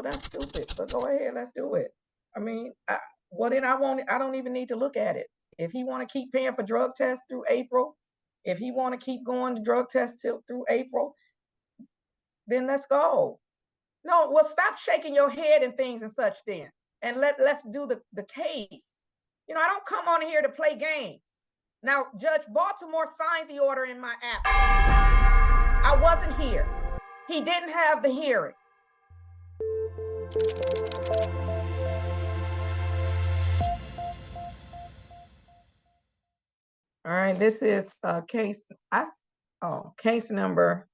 well, that's stupid, but go ahead, let's do it. I mean, I don't even need to look at it. If he want to keep paying for drug tests through April, if he want to keep going to drug tests through April, then let's go. No, well, stop shaking your head and things and such then. And let's do the case. You know, I don't come on here to play games. Now, Judge Baltimore signed the order in my absence. I wasn't here. He didn't have the hearing. All right, this is case number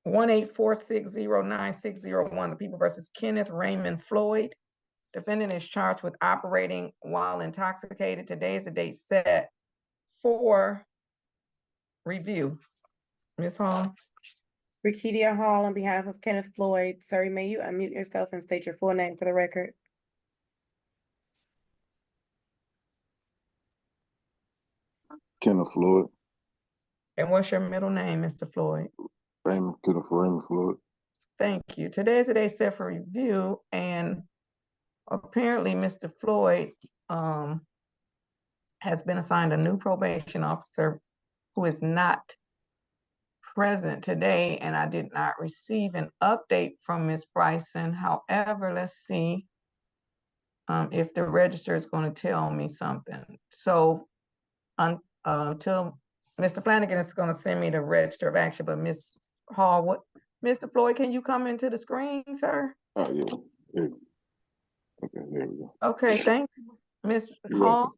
184609601, the people versus Kenneth Raymond Floyd. Defendant is charged with operating while intoxicated. Today is the date set for review. Ms. Hall. Rakedia Hall on behalf of Kenneth Floyd. Sir, may you unmute yourself and state your full name for the record? Kenneth Floyd. And what's your middle name, Mr. Floyd? Kenneth Raymond Floyd. Thank you. Today is the day set for review, and apparently Mr. Floyd has been assigned a new probation officer who is not present today, and I did not receive an update from Ms. Bryson. However, let's see if the register is going to tell me something. So until Mr. Flanagan is going to send me the register of action, but Ms. Hall, Mr. Floyd, can you come into the screen, sir? Oh, yeah. Okay, there we go. Okay, thank you. Ms. Hall?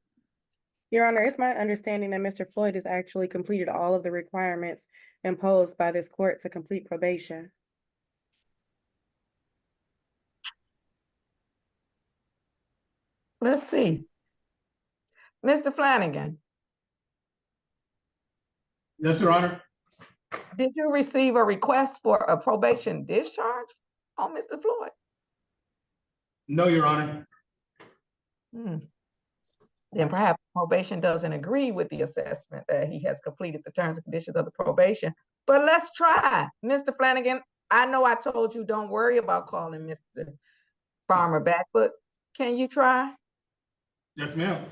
Your Honor, it's my understanding that Mr. Floyd has actually completed all of the requirements imposed by this court to complete probation. Let's see. Mr. Flanagan. Yes, Your Honor. Did you receive a request for a probation discharge on Mr. Floyd? No, Your Honor. Then perhaps probation doesn't agree with the assessment that he has completed the terms and conditions of the probation. But let's try. Mr. Flanagan, I know I told you don't worry about calling Mr. Farmer back, but can you try? Yes, ma'am.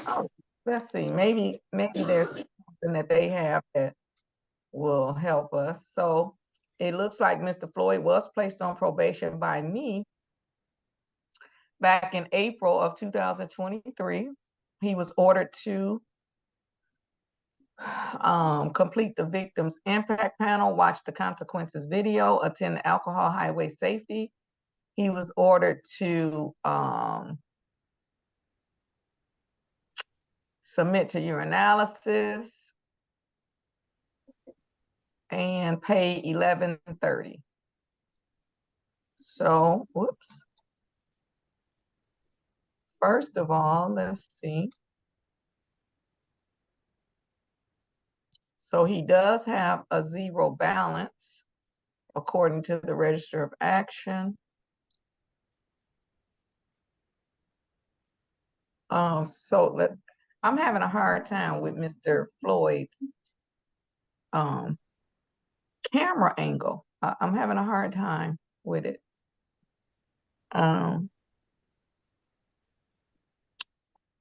Oh, let's see. Maybe there's something that they have that will help us. So it looks like Mr. Floyd was placed on probation by me back in April of 2023. He was ordered to complete the victim's impact panel, watch the consequences video, attend the alcohol highway safety. He was ordered to submit to urinalysis and pay $11.30. So, whoops. First of all, let's see. So he does have a zero balance according to the Register of Action. I'm having a hard time with Mr. Floyd's camera angle. I'm having a hard time with it.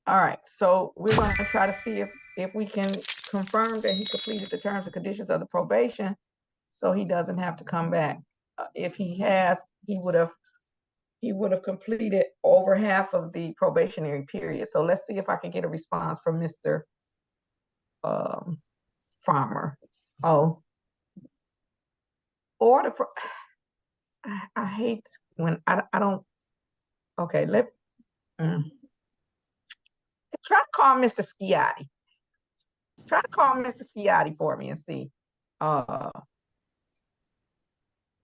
All right, so we're going to try to see if we can confirm that he completed the terms and conditions of the probation, so he doesn't have to come back. If he has, he would have completed over half of the probationary period. So let's see if I can get a response from Mr. Farmer. Oh, order for. I hate when I don't. Okay, try to call Mr. Schiatti. Try to call Mr. Schiatti for me and see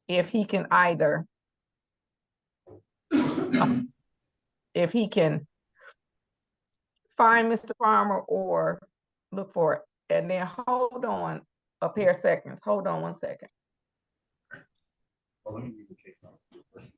if he can either if he can find Mr. Farmer or look for it. And then hold on a pair of seconds. Hold on 1 second. Well, let me read the case number first.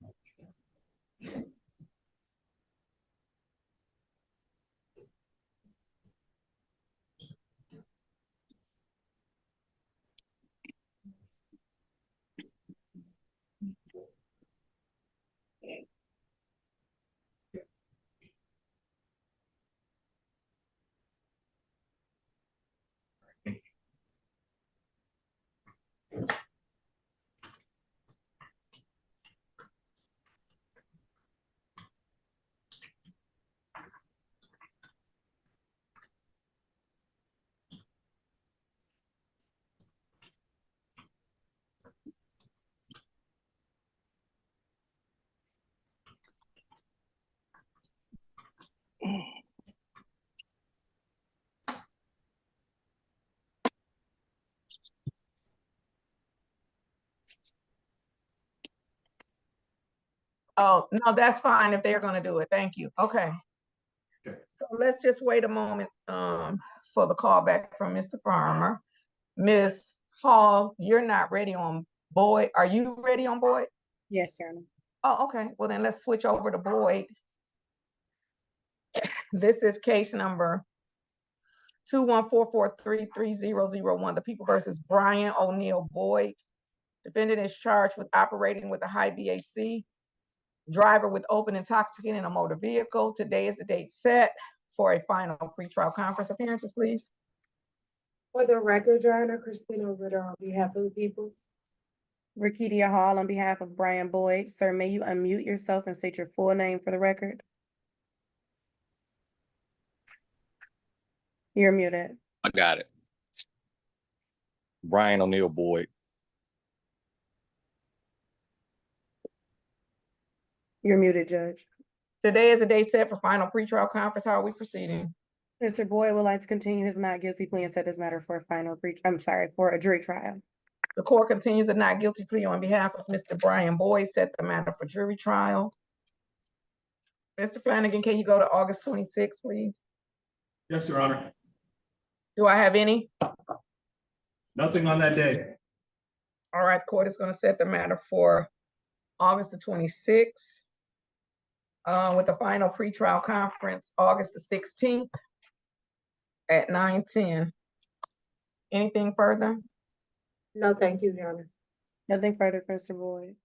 Oh, no, that's fine if they're gonna do it. Thank you. Okay. Okay. So let's just wait a moment for the call back from Mr. Farmer. Ms. Hall, you're not ready on Boyd. Are you ready on Boyd? Yes, Your Honor. Oh, okay. Well, then let's switch over to Boyd. This is case number 214433001, the People versus Brian O'Neill Boyd. Defendant is charged with operating with a high BAC, driver with open intoxicant in a motor vehicle. Today is the date set for a final pretrial conference. Appearances, please. For the record, Your Honor, Christina Ritter on behalf of the people. Rakidia Hall on behalf of Brian Boyd. Sir, may you unmute yourself and state your full name for the record? You're muted. I got it. Brian O'Neill Boyd. You're muted, Judge. Today is the date set for final pretrial conference. How are we proceeding? Mr. Boyd would like to continue his not guilty plea and set this matter for a for a jury trial. The court continues a not guilty plea on behalf of Mr. Brian Boyd, set the matter for jury trial. Mr. Flanagan, can you go to August 26th, please? Yes, Your Honor. Do I have any? Nothing on that day. All right, the court is going to set the matter for August the 26th with the final pretrial conference, August the 16th at 9:10. Anything further? No, thank you, Your Honor. Nothing further for Mr. Boyd.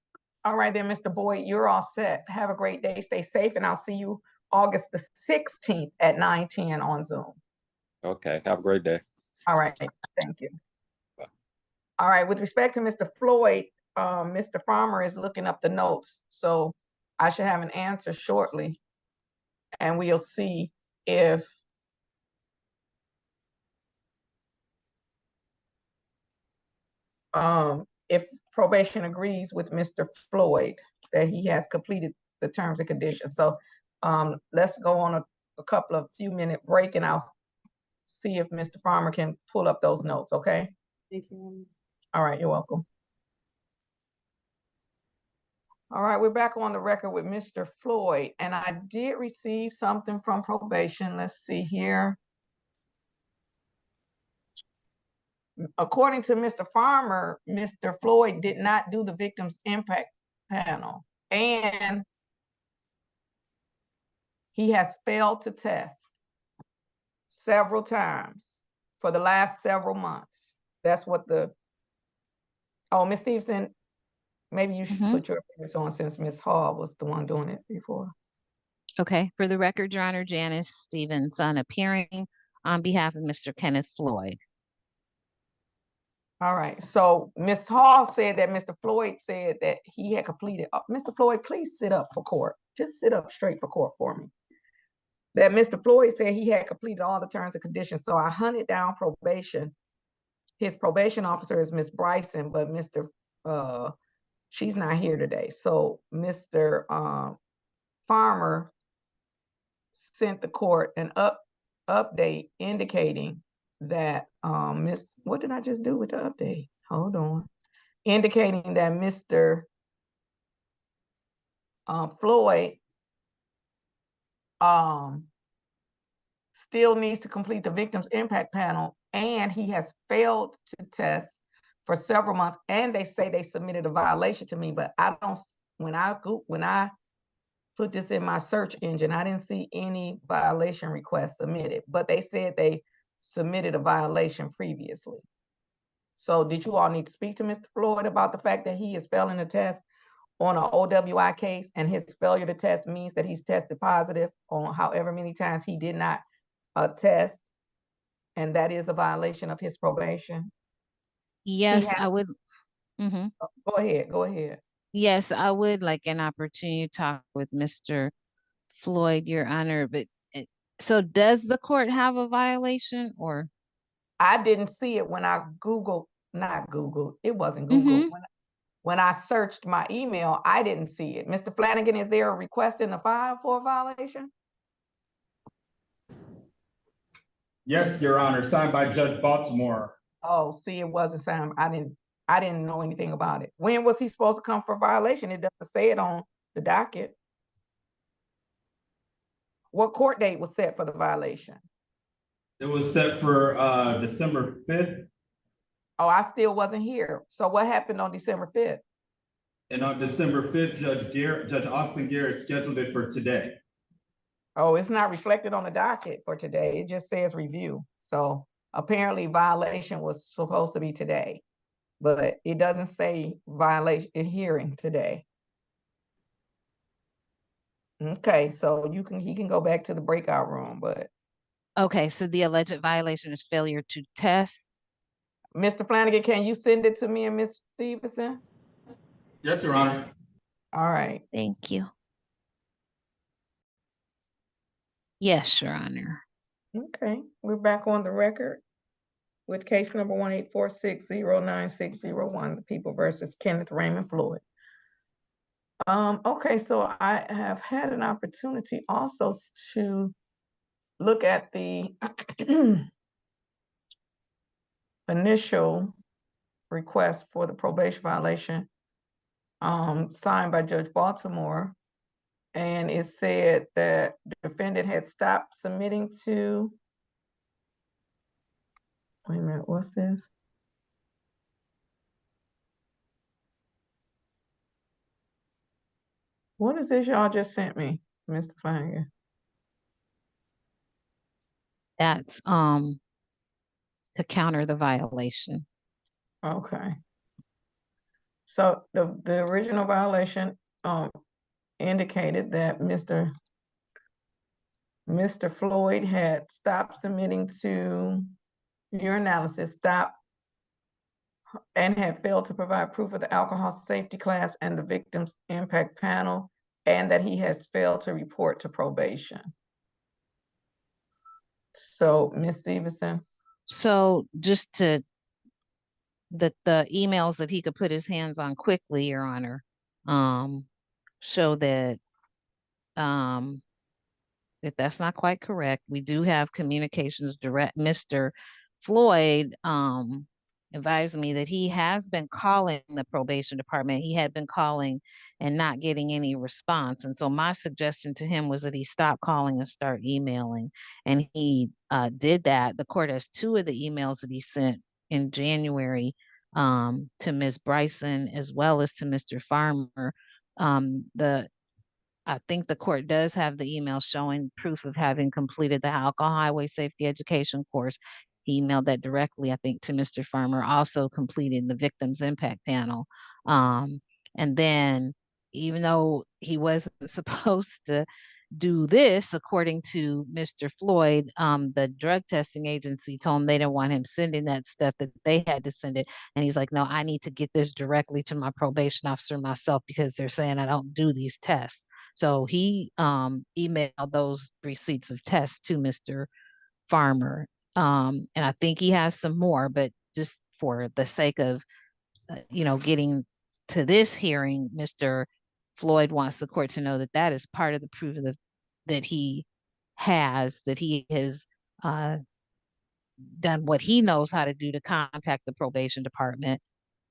All right then, Mr. Boyd, you're all set. Have a great day. Stay safe, and I'll see you August the 16th at 9:10 on Zoom. Okay, have a great day. All right, thank you. Bye. All right, with respect to Mr. Floyd, Mr. Farmer is looking up the notes, so I should have an answer shortly. And we'll see if probation agrees with Mr. Floyd that he has completed the terms and conditions. So let's go on a few minute break, and I'll see if Mr. Farmer can pull up those notes, okay? Thank you. All right, you're welcome. All right, we're back on the record with Mr. Floyd, and I did receive something from probation. Let's see here. According to Mr. Farmer, Mr. Floyd did not do the victim's impact panel, and he has failed to test several times for the last several months. That's what Ms. Stevenson, maybe you should put your appearance on since Ms. Hall was the one doing it before. Okay, for the record, Your Honor, Janice Stevenson appearing on behalf of Mr. Kenneth Floyd. All right, so Ms. Hall said that Mr. Floyd said that he had completed. Mr. Floyd, please sit up for court. Just sit up straight for court for me. That Mr. Floyd said he had completed all the terms and conditions. So I hunted down probation. His probation officer is Ms. Bryson, but she's not here today. So Mr. Farmer sent the court an update indicating that what did I just do with the update? Hold on. Indicating that Mr. Floyd still needs to complete the victim's impact panel, and he has failed to test for several months, and they say they submitted a violation to me, but I don't, when I put this in my search engine, I didn't see any violation requests submitted, but they said they submitted a violation previously. So did you all need to speak to Mr. Floyd about the fact that he is failing to test on an OWI case, and his failure to test means that he's tested positive on however many times he did not test, and that is a violation of his probation? Yes, I would. Go ahead. Yes, I would like an opportunity to talk with Mr. Floyd, Your Honor, but so does the court have a violation, or? I didn't see it when I Googled, it wasn't Google. When I searched my email, I didn't see it. Mr. Flanagan, is there a request in the file for a violation? Yes, Your Honor, signed by Judge Baltimore. Oh, see, it wasn't signed. I didn't know anything about it. When was he supposed to come for violation? It doesn't say it on the docket. What court date was set for the violation? It was set for December 5th, Oh, I still wasn't here. So what happened on December 5th? and on December 5th, Judge Austin Garrett scheduled it for today. Oh, it's not reflected on the docket for today. It just says review. So apparently violation was supposed to be today, but it doesn't say violation hearing today. Okay, so he can go back to the breakout room, but Okay, so the alleged violation is failure to test. Mr. Flanagan, can you send it to me and Ms. Stevenson? Yes, Your Honor. All right. Thank you. Yes, Your Honor. Okay, we're back on the record with case number 1-846-09601, the people versus Kenneth Raymond Floyd. Okay, so I have had an opportunity also to look at the initial request for the probation violation signed by Judge Baltimore. And it said that the defendant had stopped submitting to, wait a minute, what's this? What is this y'all just sent me, Mr. Flanagan? That's to counter the violation. Okay. So the original violation indicated that Mr. Floyd had stopped submitting to urinalysis, and had failed to provide proof of the alcohol safety class and the victim's impact panel, and that he has failed to report to probation. So, Ms. Stevenson. So just to the emails that he could put his hands on quickly, Your Honor, show that that that's not quite correct. We do have communications direct. Mr. Floyd advised me that he has been calling the probation department. He had been calling and not getting any response. And so my suggestion to him was that he stop calling and start emailing. And he did that. The court has 2 of the emails that he sent in January to Ms. Bryson as well as to Mr. Farmer. I think the court does have the email showing proof of having completed the alcohol highway safety education course. He emailed that directly, I think, to Mr. Farmer, also completing the victim's impact panel. And then even though he wasn't supposed to do this, according to Mr. Floyd, the drug testing agency told him they didn't want him sending that stuff, that they had to send it. And he's like, no, I need to get this directly to my probation officer myself because they're saying I don't do these tests. So he emailed those receipts of tests to Mr. Farmer. And I think he has some more, but just for the sake of, getting to this hearing, Mr. Floyd wants the court to know that that is part of the proof of that he has done what he knows how to do to contact the probation department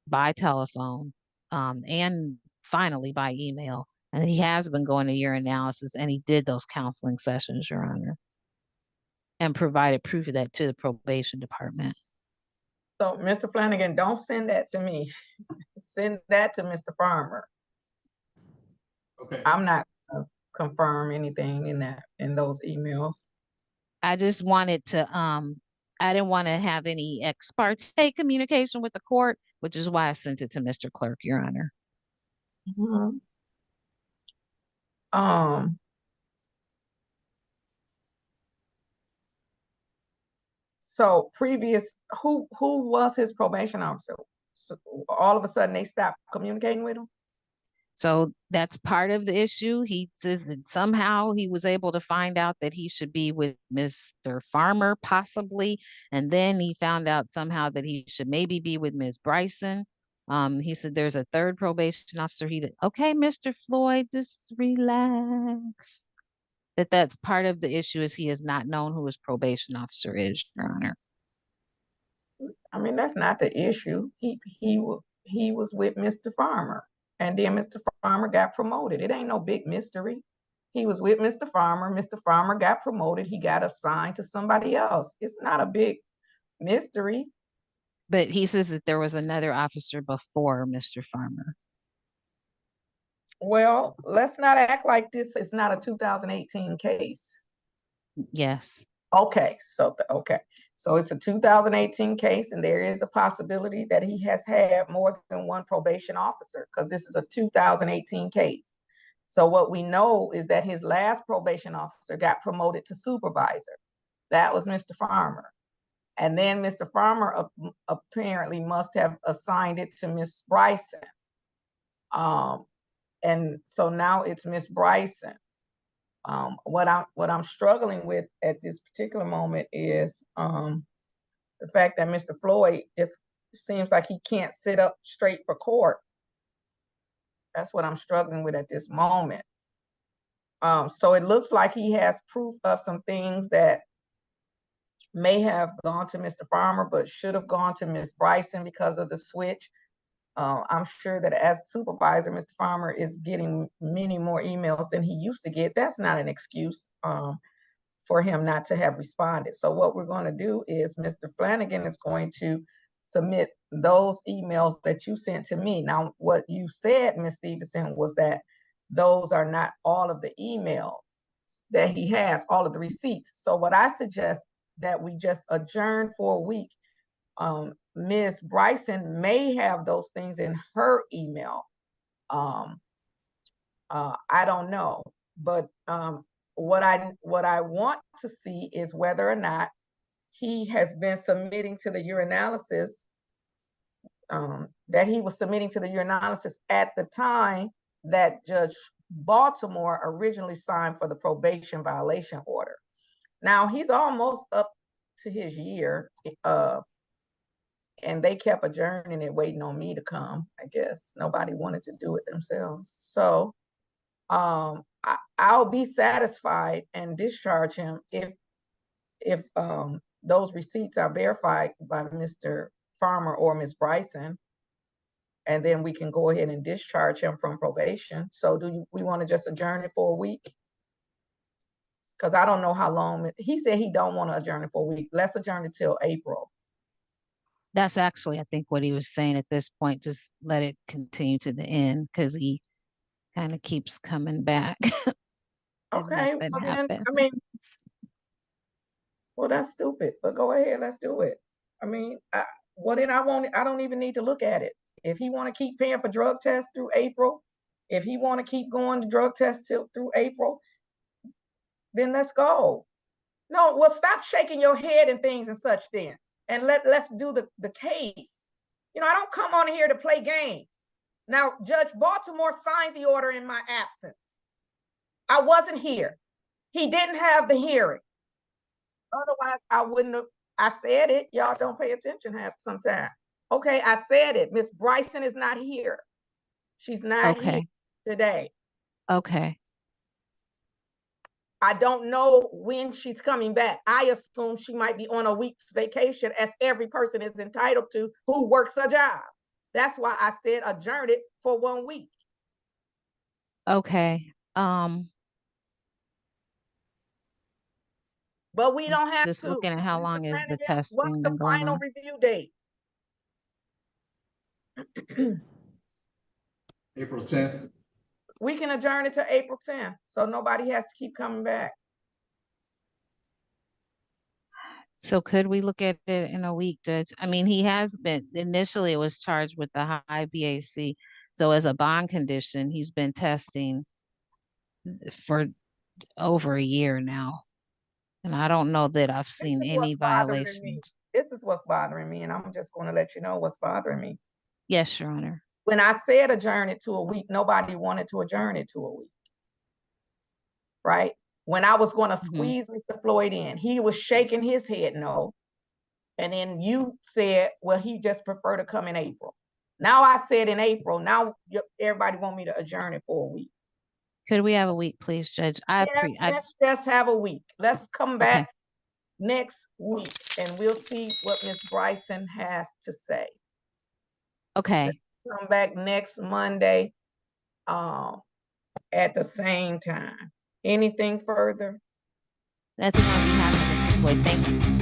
by telephone, and finally by email. And he has been going to urinalysis, and he did those counseling sessions, Your Honor, and provided proof of that to the probation department. So, Mr. Flanagan, don't send that to me. Send that to Mr. Farmer. Okay. I'm not gonna confirm anything in those emails. I just wanted to, I didn't want to have any ex parte communication with the court, which is why I sent it to Mr. Clerk, Your Honor. Mm-hmm. So previous, who was his probation officer? So all of a sudden they stopped communicating with him? So that's part of the issue. He says that somehow he was able to find out that he should be with Mr. Farmer, possibly. And then he found out somehow that he should maybe be with Ms. Bryson. He said there's a 3rd probation officer. Okay, Mr. Floyd, just relax. That's part of the issue, is he has not known who his probation officer is, Your Honor. I mean, that's not the issue. He was with Mr. Farmer. And then Mr. Farmer got promoted. It ain't no big mystery. He was with Mr. Farmer. Mr. Farmer got promoted. He got assigned to somebody else. It's not a big mystery. But he says that there was another officer before Mr. Farmer. Well, let's not act like this is not a 2018 case. Yes. Okay, so it's a 2018 case, and there is a possibility that he has had more than one probation officer because this is a 2018 case. So what we know is that his last probation officer got promoted to supervisor. That was Mr. Farmer. And then Mr. Farmer apparently must have assigned it to Miss Bryson. And so now it's Miss Bryson. What I'm struggling with at this particular moment is the fact that Mr. Floyd just seems like he can't sit up straight for court. That's what I'm struggling with at this moment. So it looks like he has proof of some things that may have gone to Mr. Farmer, but should have gone to Miss Bryson because of the switch. I'm sure that as supervisor, Mr. Farmer is getting many more emails than he used to get. That's not an excuse for him not to have responded. So what we're going to do is Mr. Flanagan is going to submit those emails that you sent to me. Now, what you said, Ms. Stevenson, was that those are not all of the emails that he has, all of the receipts. So what I suggest that we just adjourn for a week. Ms. Bryson may have those things in her email. I don't know, but what I want to see is whether or not he has been submitting to the urinalysis, that he was submitting to the urinalysis at the time that Judge Baltimore originally signed for the probation violation order. Now he's almost up to his year, and they kept adjourning it, waiting on me to come. I guess nobody wanted to do it themselves. So I'll be satisfied and discharge him if those receipts are verified by Mr. Farmer or Ms. Bryson, and then we can go ahead and discharge him from probation. So we want to just adjourn it for a week? Because I don't know how long. He said he don't want to adjourn it for a week. Let's adjourn it till April. That's actually, I think, what he was saying at this point. Just let it continue to the end because he kind of keeps coming back. Okay, well then, I mean, well, that's stupid, but go ahead, let's do it. I mean, I don't even need to look at it. If he want to keep paying for drug tests through April, if he want to keep going to drug tests through April, then let's go. No, well, stop shaking your head and things and such then. And let's do the case. You know, I don't come on here to play games. Now, Judge Baltimore signed the order in my absence. I wasn't here. He didn't have the hearing. Otherwise, I wouldn't have. I said it. Y'all don't pay attention half sometime. Okay, I said it. Miss Bryson is not here. She's not here today. Okay. I don't know when she's coming back. I assume she might be on a week's vacation, as every person is entitled to who works a job. That's why I said adjourn it for 1 week. Okay. But we don't have just to. looking at how Mr. long is the Flanagan, testing what's the been going final on? review date? April 10th. We can adjourn it to April 10th, so nobody has to keep coming back. So could we look at it in a week, Judge? I mean, he has been, initially it was charged with the high BAC. So as a bond condition, he's been testing for over a year now. And I don't know that I've seen any violations. This is what's bothering me, and I'm just going to let you know what's bothering me. Yes, Your Honor. When I said adjourn it to a week, nobody wanted to adjourn it to a week, right? When I was going to squeeze Mr. Floyd in, he was shaking his head no. And then you said, well, he just prefer to come in April. Now I said in April, now everybody want me to adjourn it for a week. Could we have a week, please, Judge? Let's just have a week. Let's come back next week and we'll see what Ms. Bryson has to say. Okay. Let's come back next Monday at the same time. Anything further? Nothing on behalf of Mr. Floyd. Thank you.